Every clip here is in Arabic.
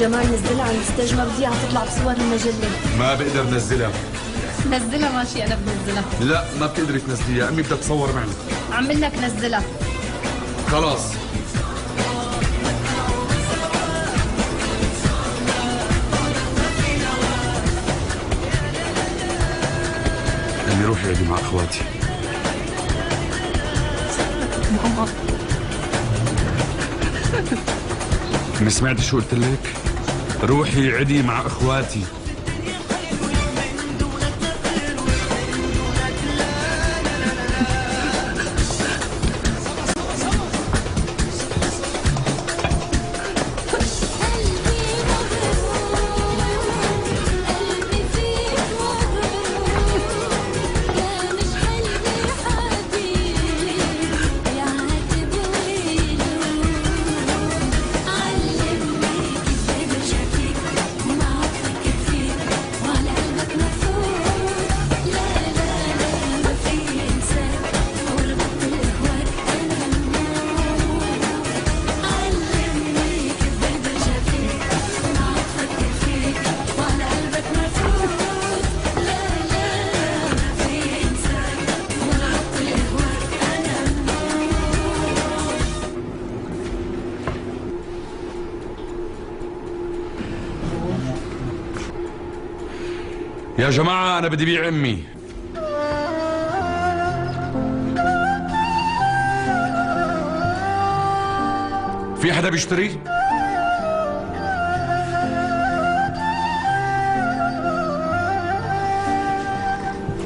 جمال نزلها عن الستيج، ما بدي اياها تطلع بصور المجلة. ما بقدر نزلها. نزلها ماشي، انا بنزلها. لا ما بتقدري تنزليها، امي بدها تصور معنا. عم لك نزلها. خلاص. امي روحي عيدي مع اخواتي. ماما ما سمعتي شو قلت لك؟ روحي عدي مع اخواتي. يا جماعة أنا بدي بيع أمي. في حدا بيشتري؟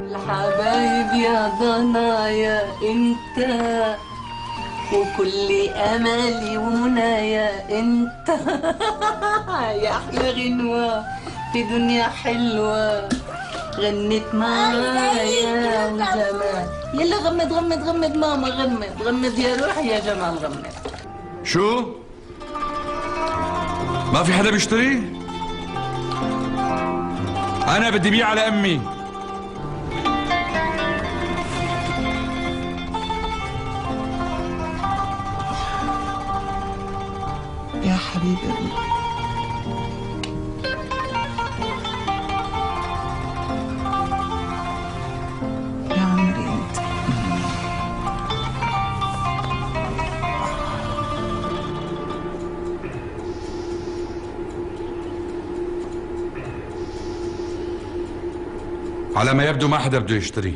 الحبايب يا ضنايا انت، وكل امالي ومنايا انت. يا احلى غنوة في دنيا حلوة، غنت معايا وزمان. يلا غمد غمد غمد ماما، غمد غمد يا روحي يا جمال، غمد. شو؟ ما في حدا بيشتري؟ أنا بدي بيع على أمي. يا حبيبي يا عمري انت. على ما يبدو ما حدا بده يشتري.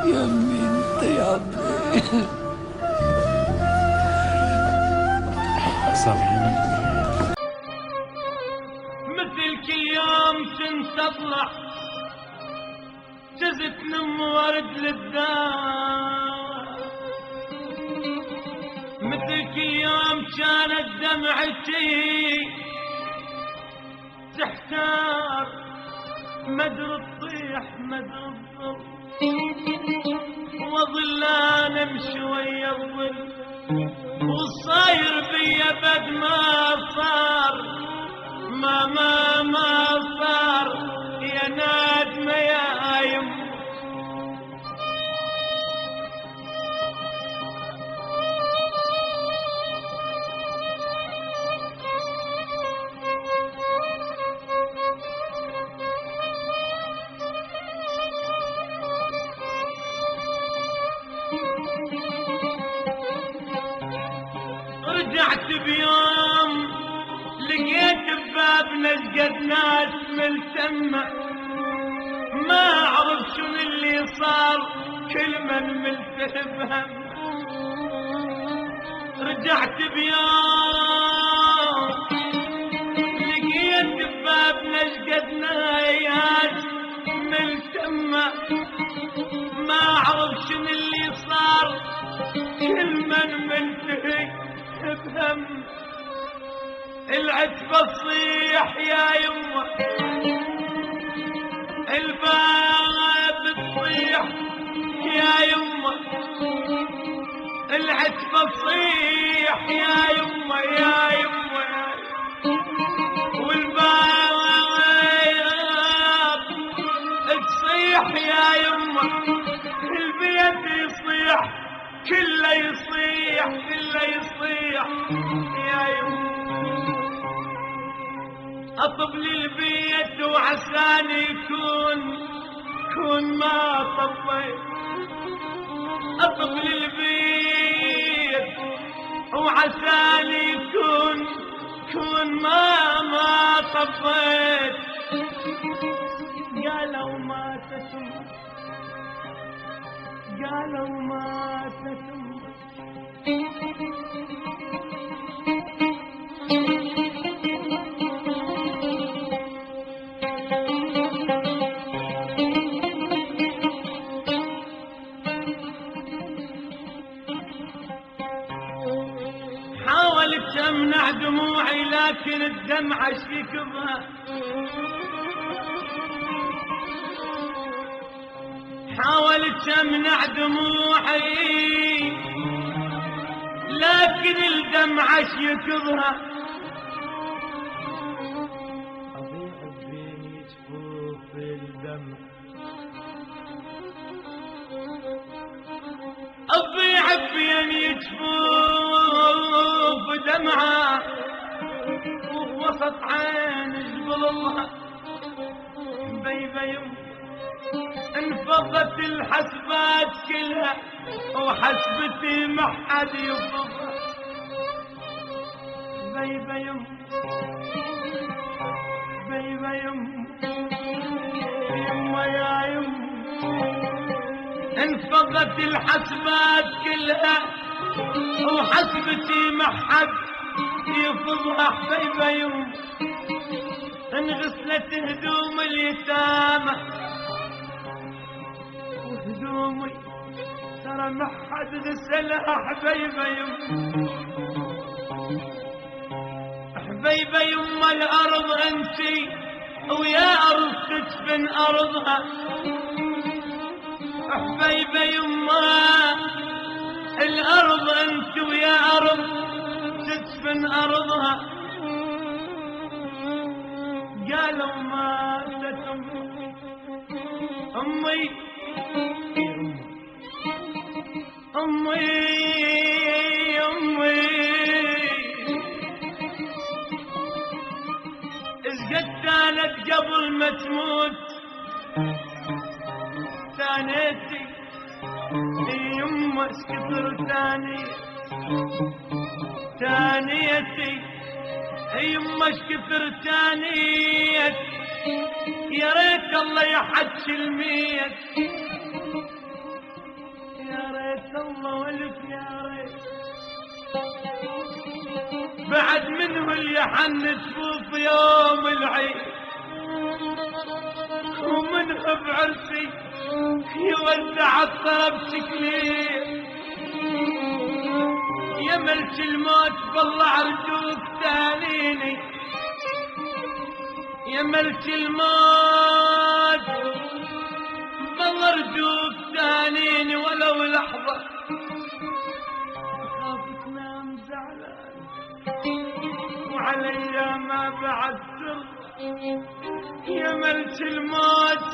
يا امي انت يا عمري. مثل كل يوم كنت اطلع جزت من ورد للدار، مثل كل يوم كانت دمعتي تحتار، مدر تطيح مدر تضل، واظل انا امشي ويا الظل، وصاير بيا بد ما صار، ما صار يا نادمة يا يم. رجعت بيوم لقيت ببابنا شقد ناس ملتمة، ما اعرف شنو اللي صار، كل من ملتهب هم. رجعت بيوم لقيت ببابنا فقدناش ملتمة ما عرف شنو اللي صار كل من منتهي بهم العتبة تصيح يا يمه الباب تصيح يا يمه العتبة تصيح يا يمه يا يمه والباب تصيح يا يمه البيت يصيح كله يصيح كله يصيح يا يمه اطب للبيت وعساني كون ما طفيت اطب للبيت وعساني كون ما طفيت قالوا ما تتم قالوا ما تتم حاولت امنع دموعي لكن الدمعة شكبها حاولت امنع دموعي لكن الدمعة شكبها اضيع بين جفوف الدمع اضيع بين جفوف دمعة ووسط عين جبلها بيبي انفضت الحسبات كلها وحسبتي ما حد يفضها بيبي يما يا يما انفضت الحسبات كلها وحسبتي ما حد يفضها حبيبي يما انغسلت هدوم اليتامى وهدومي ترى ما حد غسلها حبيبي يما حبيبي يما الارض انتي ويا ارض تدفن ارضها حبيبي يما الارض انت ويا ارض تدفن ارضها قالوا ما تتم امي ازقد كانت قبل ما تموت ثانيتي يما اسكثر ثانيتي يما اسكثر ثانيتي يا ريت الله يحج الميت يا ريت الله ولك يا ريت بعد منه اللي حنتفوف يوم العيد ومنه بعرسي يودع الطرب شكلي يا ملك الموت بالله ارجوك تهانيني يا ملك الموت بالله ارجوك تهانيني ولو لحظة خاف تنام زعلان وعلي ما بعد ترضى يا ملك الموت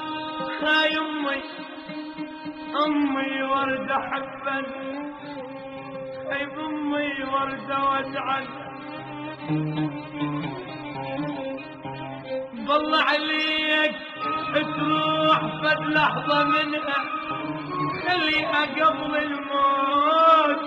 هاي امي وردة حبا هاي امي وردة واجعل بالله عليك تروح فد لحظة منها خليها قبل الموت